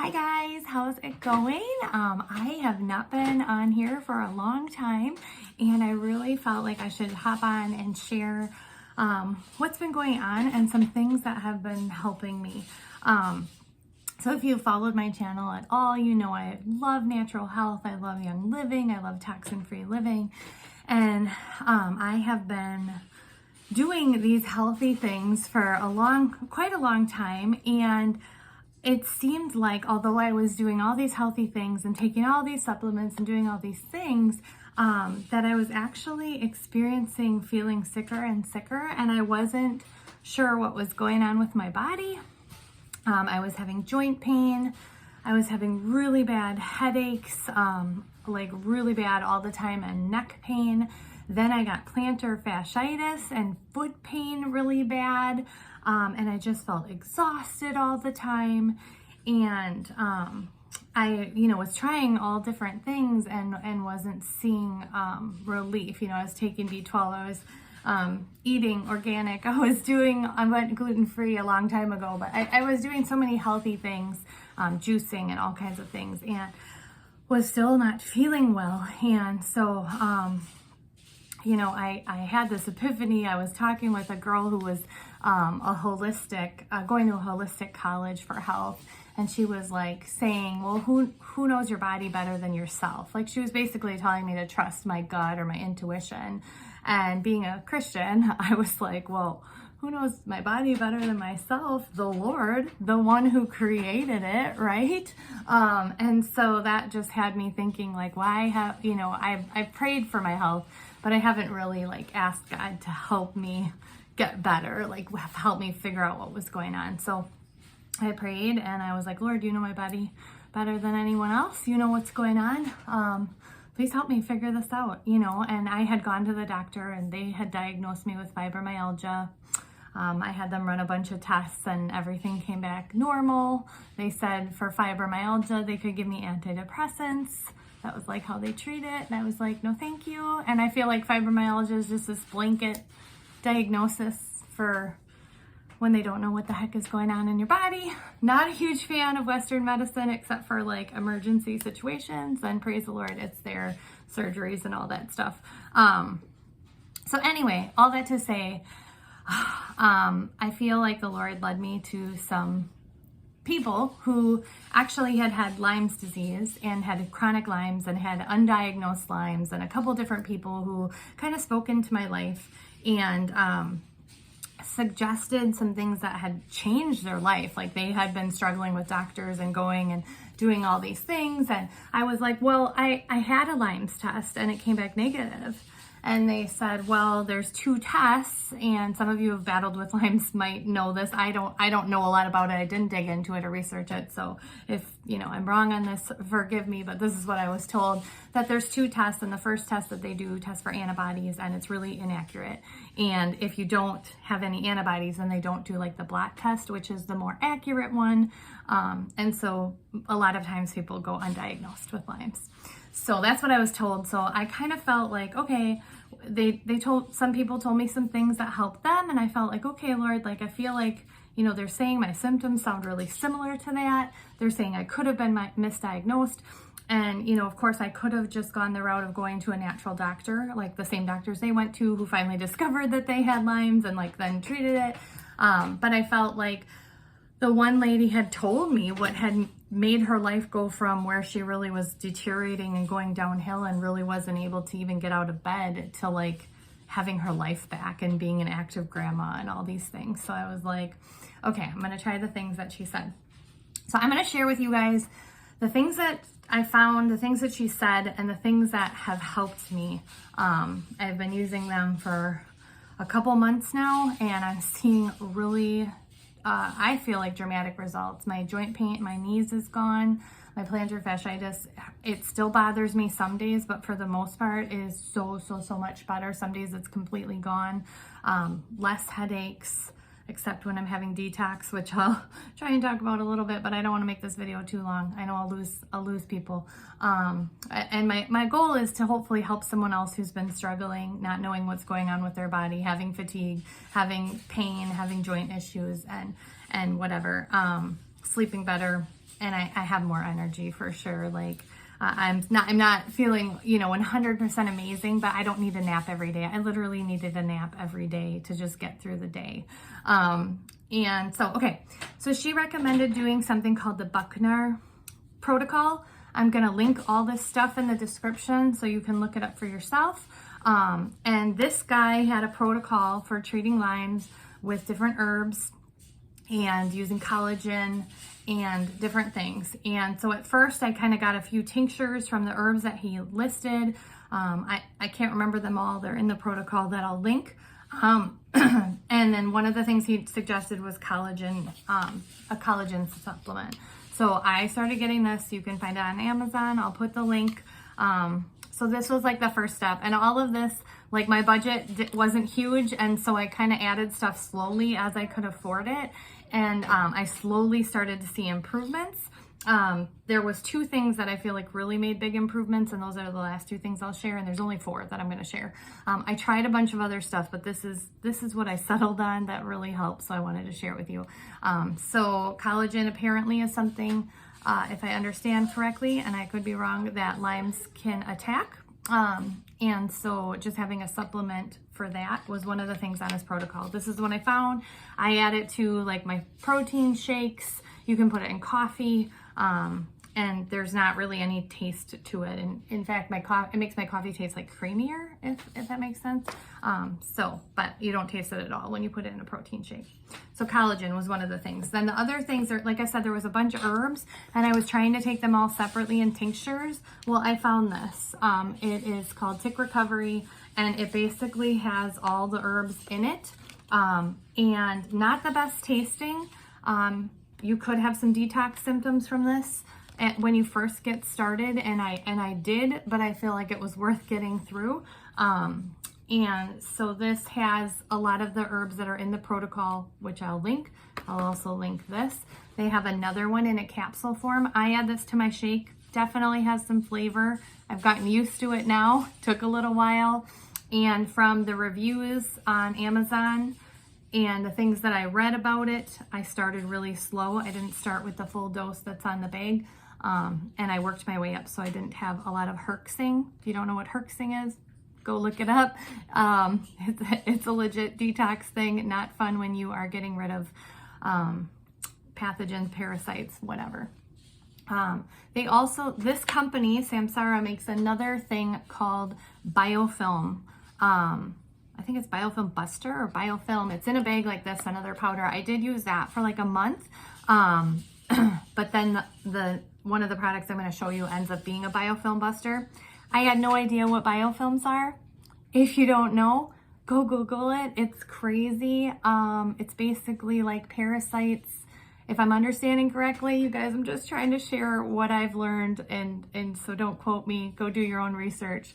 Hi guys, how's it going? I have not been on here for a long time and I really felt like I should hop on and share what's been going on and some things that have been helping me. So if you've followed my channel at all, you know I love natural health, I love young living, I love toxin-free living, and I have been doing these healthy things for quite a long time, and it seemed like although I was doing all these healthy things and taking all these supplements and doing all these things, that I was actually experiencing feeling sicker and sicker, and I wasn't sure what was going on with my body. I was having joint pain. I was having really bad headaches, like really bad all the time, and neck pain. Then I got plantar fasciitis and foot pain really bad. And I just felt exhausted all the time. And I, was trying all different things and wasn't seeing relief. I was taking B12, I was eating organic, I went gluten-free a long time ago, but I was doing so many healthy things, juicing and all kinds of things, and was still not feeling well. And so, I had this epiphany. I was talking with a girl who was going to a holistic college for health, and she was like saying, well, who knows your body better than yourself? Like, she was basically telling me to trust my gut or my intuition. And being a Christian, I was like, well, who knows my body better than myself? The Lord, the one who created it, right? And so that just had me thinking, like, why have, I prayed for my health, but I haven't really asked God to help me get better, help me figure out what was going on. So I prayed and I was like, Lord, you know my body better than anyone else. You know what's going on. Please help me figure this out, and I had gone to the doctor and they had diagnosed me with fibromyalgia. I had them run a bunch of tests and everything came back normal. They said for fibromyalgia, they could give me antidepressants. That was how they treat it. And I was like, no, thank you. And I feel like fibromyalgia is just this blanket diagnosis for when they don't know what the heck is going on in your body. Not a huge fan of Western medicine, except for emergency situations. And praise the Lord, it's their surgeries and all that stuff. So anyway, all that to say, I feel like the Lord led me to some people who actually had Lyme's disease and had chronic Lymes and had undiagnosed Lymes, and a couple different people who kind of spoke into my life and suggested some things that had changed their life. They had been struggling with doctors and going and doing all these things. And I was like, well, I had a Lyme's test and it came back negative. And they said, well, there's 2 tests, and some of you who have battled with Lyme's might know this. I don't know a lot about it. I didn't dig into it or research it. So if, I'm wrong on this, forgive me, but this is what I was told, that there's 2 tests, and the first test that they do test for antibodies, and it's really inaccurate. And if you don't have any antibodies, then they don't do the blot test, which is the more accurate one. And so a lot of times people go undiagnosed with Lyme's. So that's what I was told. So I kind of felt like, okay, some people told me some things that helped them. And I felt like, okay, Lord, I feel like, they're saying my symptoms sound really similar to that. They're saying I could have been misdiagnosed. And, of course I could have just gone the route of going to a natural doctor, the same doctors they went to, who finally discovered that they had Lyme's and then treated it. But I felt like the one lady had told me what had made her life go from where she really was deteriorating and going downhill and really wasn't able to even get out of bed to having her life back and being an active grandma and all these things. So I was like, okay, I'm going to try the things that she said. So I'm going to share with you guys the things that I found, the things that she said, and the things that have helped me. I've been using them for a couple months now, and I'm seeing really I feel like dramatic results. My joint pain, my knees is gone. My plantar fasciitis, it still bothers me some days, but for the most part is so much better. Some days it's completely gone. Less headaches, except when I'm having detox, which I'll try and talk about a little bit, but I don't want to make this video too long. I know I'll lose people. And my goal is to hopefully help someone else who's been struggling, not knowing what's going on with their body, having fatigue, having pain, having joint issues, and whatever. sleeping better, and I have more energy for sure. Like I'm not feeling, 100% amazing, but I don't need a nap every day. I literally needed a nap every day to just get through the day. And so, okay, so she recommended doing something called the Buckner protocol. I'm going to link all this stuff in the description so you can look it up for yourself. And this guy had a protocol for treating Lymes with different herbs and using collagen and different things. And so at first I kind of got a few tinctures from the herbs that he listed. I can't remember them all. They're in the protocol that I'll link. And then one of the things he suggested was collagen, a collagen supplement. So I started getting this. You can find it on Amazon. I'll put the link. So this was like the first step, and all of this, like my budget wasn't huge. And so I kind of added stuff slowly as I could afford it. And I slowly started to see improvements. There was 2 things that I feel like really made big improvements, and those are the last 2 things I'll share, and there's only 4 that I'm going to share. I tried a bunch of other stuff, but this is what I settled on that really helped, so I wanted to share it with you. So collagen apparently is something, if I understand correctly, and I could be wrong, that Lymes can attack. And so just having a supplement for that was one of the things on his protocol. This is what I found. I add it to like my protein shakes. You can put it in coffee. And there's not really any taste to it. And in fact, it makes my coffee taste like creamier, if that makes sense. But you don't taste it at all when you put it in a protein shake. So collagen was one of the things. Then the other things are, like I said, there was a bunch of herbs, and I was trying to take them all separately in tinctures. Well, I found this. It is called Tick Recovery, and it basically has all the herbs in it, and not the best tasting. You could have some detox symptoms from this when you first get started, and I did, but I feel like it was worth getting through. And so this has a lot of the herbs that are in the protocol, which I'll link. I'll also link this. They have another one in a capsule form. I add this to my shake. Definitely has some flavor. I've gotten used to it now. Took a little while. And from the reviews on Amazon and the things that I read about it, I started really slow. I didn't start with the full dose that's on the bag. And I worked my way up, so I didn't have a lot of herxing. If you don't know what herxing is, go look it up. It's a legit detox thing. Not fun when you are getting rid of pathogens, parasites, whatever. This company, Samsara, makes another thing called biofilm. I think it's biofilm buster or biofilm. It's in a bag like this, another powder. I did use that for like a month. But then one of the products I'm going to show you ends up being a biofilm buster. I had no idea what biofilms are. If you don't know, go Google it. It's crazy. It's basically like parasites. If I'm understanding correctly, you guys, I'm just trying to share what I've learned, and so don't quote me. Go do your own research.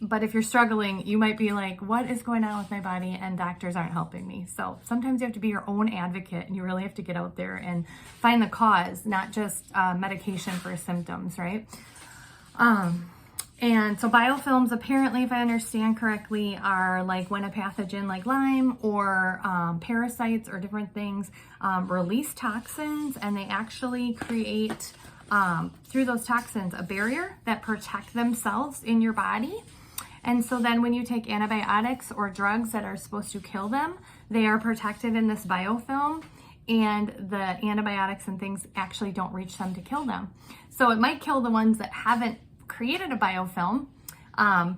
But if you're struggling, you might be like, what is going on with my body? And doctors aren't helping me. So sometimes you have to be your own advocate, and you really have to get out there and find the cause, not just medication for symptoms, right? And so biofilms, apparently, if I understand correctly, are like when a pathogen like Lyme or parasites or different things release toxins, and they actually create, through those toxins, a barrier that protect themselves in your body. And so then when you take antibiotics or drugs that are supposed to kill them, they are protected in this biofilm, and the antibiotics and things actually don't reach them to kill them. So it might kill the ones that haven't created a biofilm,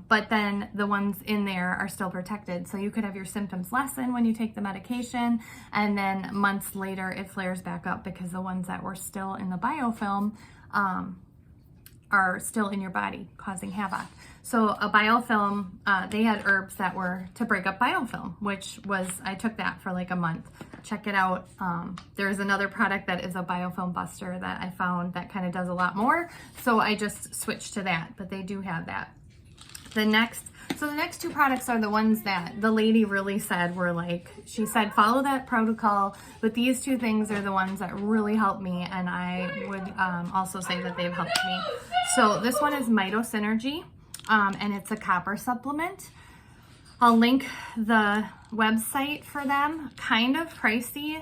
but then the ones in there are still protected. So you could have your symptoms lessen when you take the medication, and then months later it flares back up because the ones that were still in the biofilm are still in your body, causing havoc. So a biofilm, they had herbs that were to break up biofilm, which was, I took that for like a month. Check it out. There's another product that is a biofilm buster that I found that kind of does a lot more. So I just switched to that, but they do have that. The next 2 products are the ones that the lady really said were like, she said, follow that protocol, but these 2 things are the ones that really helped me, and I would also say that they've helped me. So this one is Mitosynergy, and it's a copper supplement. I'll link the website for them. Kind of pricey,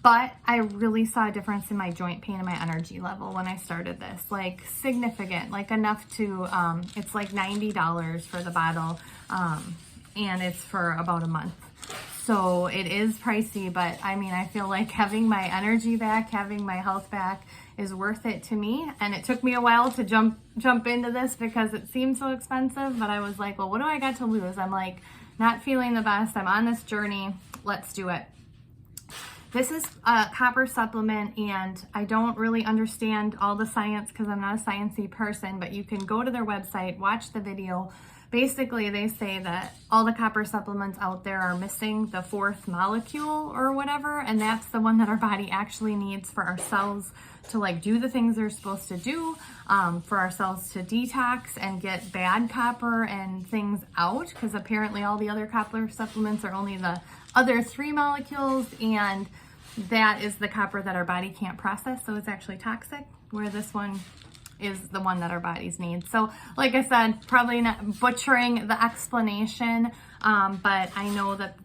But I really saw a difference in my joint pain and my energy level when I started this, like significant, like enough to, it's like $90 for the bottle, and it's for about a month. So it is pricey, but I mean, I feel like having my energy back, having my health back is worth it to me. And it took me a while to jump into this because it seemed so expensive, but I was like, well, what do I got to lose? I'm like not feeling the best. I'm on this journey. Let's do it. This is a copper supplement, and I don't really understand all the science because I'm not a sciencey person, but you can go to their website, watch the video. Basically, they say that all the copper supplements out there are missing the fourth molecule or whatever, and that's the one that our body actually needs for our cells to like do the things they're supposed to do, for our cells to detox and get bad copper and things out, because apparently all the other copper supplements are only the other 3 molecules, and that is the copper that our body can't process, so it's actually toxic, where this one is the one that our bodies need. So like I said, probably not butchering the explanation, but I know that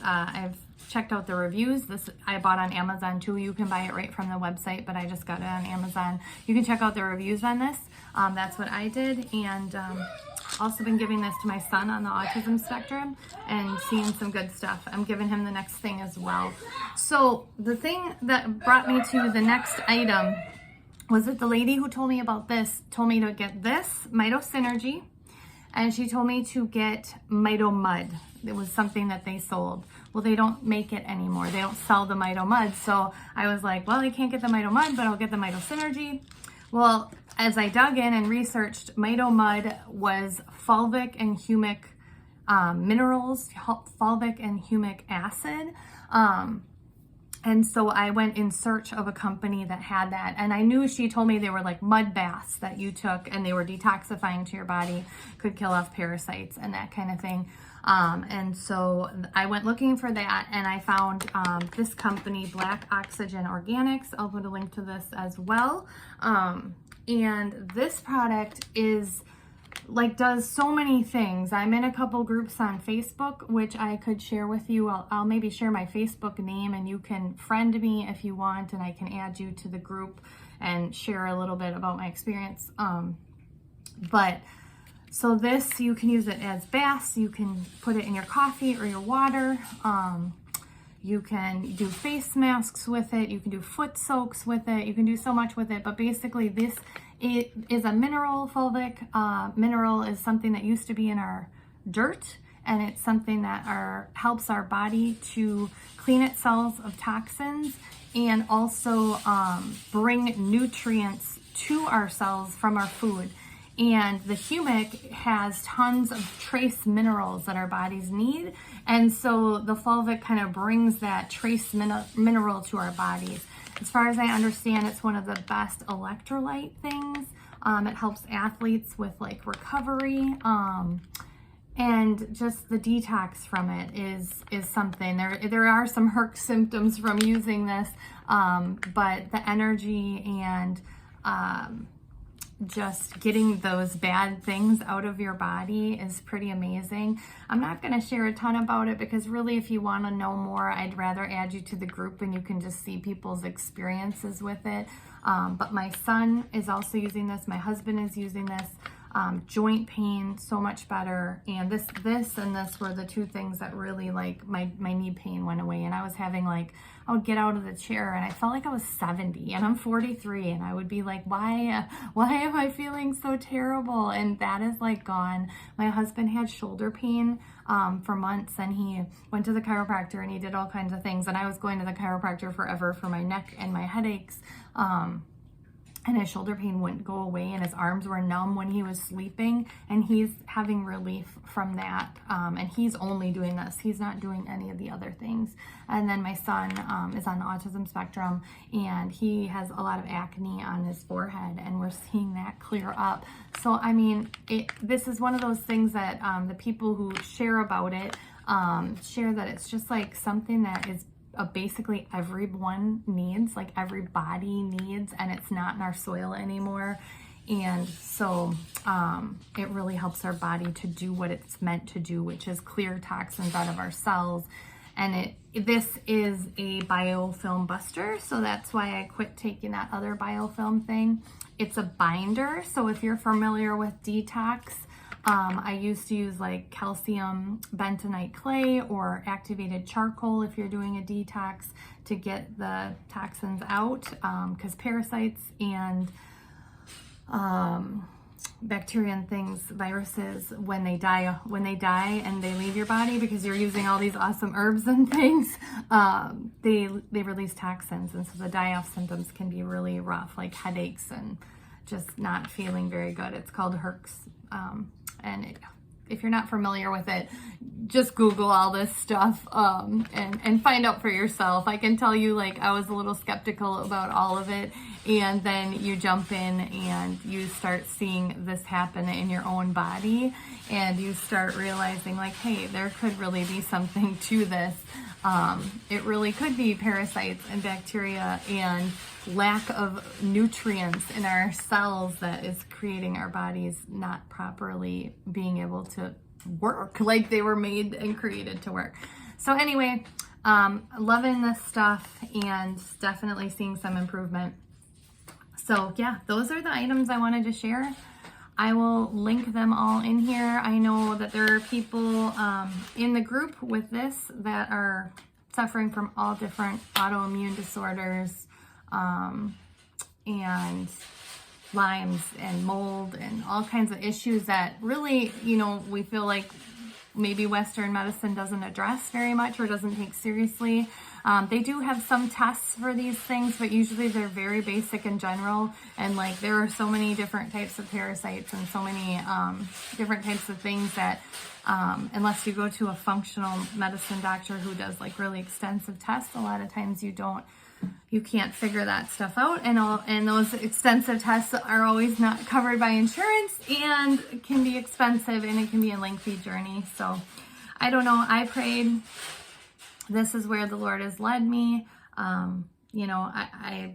I've checked out the reviews. This I bought on Amazon too. You can buy it right from the website, but I just got it on Amazon. You can check out the reviews on this. That's what I did, and also been giving this to my son on the autism spectrum and seeing some good stuff. I'm giving him the next thing as well. So the thing that brought me to the next item was that the lady who told me about this told me to get this mitosynergy, and she told me to get Mito mud. It was something that they sold. Well, they don't make it anymore. They don't sell the Mito mud. So I was like, well, I can't get the Mito mud, but I'll get the mitosynergy. Well, as I dug in and researched, Mito mud was fulvic and humic minerals, fulvic and humic acid. And so I went in search of a company that had that. And I knew she told me they were like mud baths that you took and they were detoxifying to your body, could kill off parasites and that kind of thing. And so I went looking for that, and I found this company, Black Oxygen Organics. I'll put a link to this as well. And this product is like does so many things. I'm in a couple groups on Facebook, which I could share with you. I'll maybe share my Facebook name, and you can friend me if you want, and I can add you to the group and share a little bit about my experience. But so this, you can use it as baths. You can put it in your coffee or your water. You can do face masks with it. You can do foot soaks with it. You can do so much with it. But basically it is a mineral. Fulvic mineral is something that used to be in our dirt, and it's something that helps our body to clean its cells of toxins and also bring nutrients to our cells from our food. And the humic has tons of trace minerals that our bodies need. And so the fulvic kind of brings that trace mineral to our bodies. As far as I understand, it's one of the best electrolyte things. It helps athletes with like recovery. And just the detox from it is something. There are some herc symptoms from using this, but the energy and just getting those bad things out of your body is pretty amazing. I'm not going to share a ton about it because really, if you want to know more, I'd rather add you to the group and you can just see people's experiences with it. But my son is also using this. My husband is using this. Joint pain, so much better. And this and this were the two things that really, like, my knee pain went away. And I was having like, I would get out of the chair and I felt like I was 70 and I'm 43, and I would be like, why am I feeling so terrible? And that is like gone. My husband had shoulder pain for months, and he went to the chiropractor and he did all kinds of things. And I was going to the chiropractor forever for my neck and my headaches. And his shoulder pain wouldn't go away, and his arms were numb when he was sleeping, and he's having relief from that. And he's only doing this. He's not doing any of the other things. And then my son is on the autism spectrum, and he has a lot of acne on his forehead, and we're seeing that clear up. So, I mean, this is one of those things that the people who share about it share that it's just like something that is basically everyone needs, like every body needs, and it's not in our soil anymore. And so it really helps our body to do what it's meant to do, which is clear toxins out of our cells And this is a biofilm buster, so that's why I quit taking that other biofilm thing. It's a binder, so if you're familiar with detox, I used to use like calcium bentonite clay or activated charcoal if you're doing a detox to get the toxins out, because parasites and bacteria and things, viruses, when they die and they leave your body because you're using all these awesome herbs and things, they release toxins, and so the die-off symptoms can be really rough, like headaches and just not feeling very good. It's called Herx. If you're not familiar with it, just Google all this stuff and find out for yourself. I can tell you, like, I was a little skeptical about all of it, and then you jump in and you start seeing this happen in your own body, and you start realizing, like, hey, there could really be something to this. It really could be parasites and bacteria and lack of nutrients in our cells that is creating our bodies not properly being able to work like they were made and created to work. So anyway, loving this stuff and definitely seeing some improvement. So yeah, those are the items I wanted to share. I will link them all in here. I know that there are people in the group with this that are suffering from all different autoimmune disorders, and Lymes and mold and all kinds of issues that really, we feel like maybe Western medicine doesn't address very much or doesn't take seriously. They do have some tests for these things, but usually they're very basic and general. And like, there are so many different types of parasites and so many different types of things that unless you go to a functional medicine doctor who does like really extensive tests, a lot of times you can't figure that stuff out, and those extensive tests are always not covered by insurance and can be expensive, and it can be a lengthy journey. So I don't know, I prayed. This is where the Lord has led me. I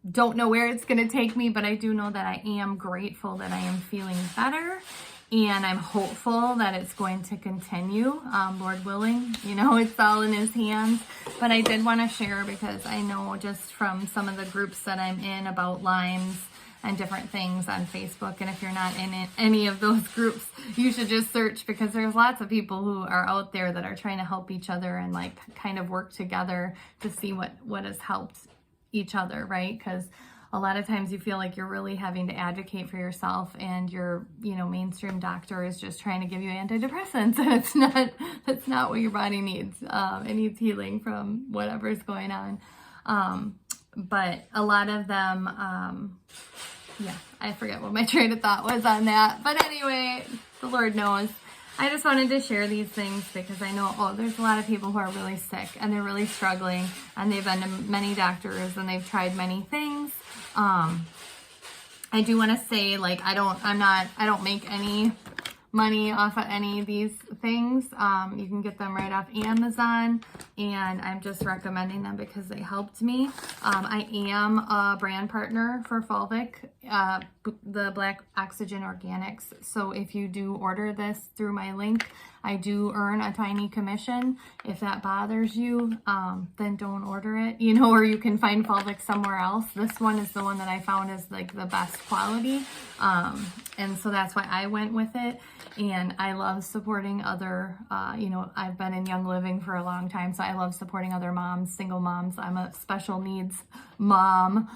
don't know where it's going to take me, but I do know that I am grateful that I am feeling better. And I'm hopeful that it's going to continue, Lord willing. It's all in His hands. But I did want to share because I know just from some of the groups that I'm in about Lymes and different things on Facebook. And if you're not in any of those groups, you should just search, because there's lots of people who are out there that are trying to help each other and like kind of work together to see what has helped each other, right? Because a lot of times you feel like you're really having to advocate for yourself, and your, mainstream doctor is just trying to give you antidepressants, and that's not what your body needs. It needs healing from whatever's going on. But a lot of them, I forget what my train of thought was on that. But anyway, the Lord knows. I just wanted to share these things because I know, there's a lot of people who are really sick and they're really struggling, and they've been to many doctors and they've tried many things. I do want to say, like, I don't make any money off of any of these things. You can get them right off Amazon, and I'm just recommending them because they helped me. I am a brand partner for Fulvic, the Black Oxygen Organics. So if you do order this through my link, I do earn a tiny commission. If that bothers you, then don't order it, or you can find Fulvic somewhere else. This one is the one that I found is like the best quality. And so that's why I went with it. And I love supporting other, I've been in Young Living for a long time, so I love supporting other moms, single moms. I'm a special needs mom.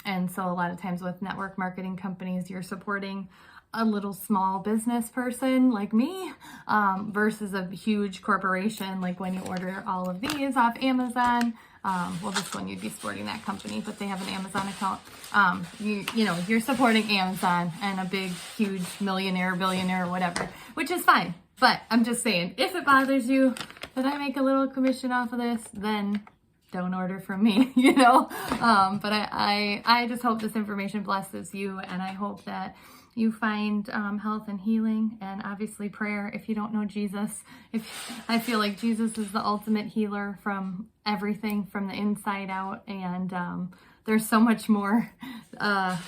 And so a lot of times with network marketing companies, you're supporting a little small business person like me, versus a huge corporation. Like when you order all of these off Amazon, this one you'd be supporting that company, but they have an Amazon account. You're supporting Amazon and a big, huge millionaire, billionaire, whatever, which is fine. But I'm just saying, if it bothers you that I make a little commission off of this, then don't order from me, But I just hope this information blesses you, and I hope that you find health and healing, and obviously prayer. If you don't know Jesus, I feel like Jesus is the ultimate healer from everything, from the inside out, and there's so much more that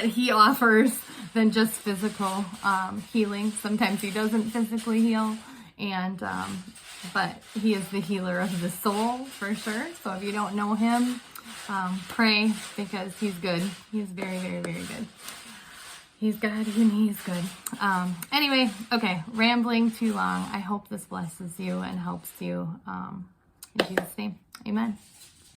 He offers than just physical healing. Sometimes He doesn't physically heal, and but he is the healer of the soul for sure. So if you don't know him, pray, because he's good. He's very, very, very good. He's God and he's good. Anyway, okay, rambling too long. I hope this blesses you and helps you. In Jesus' name, amen.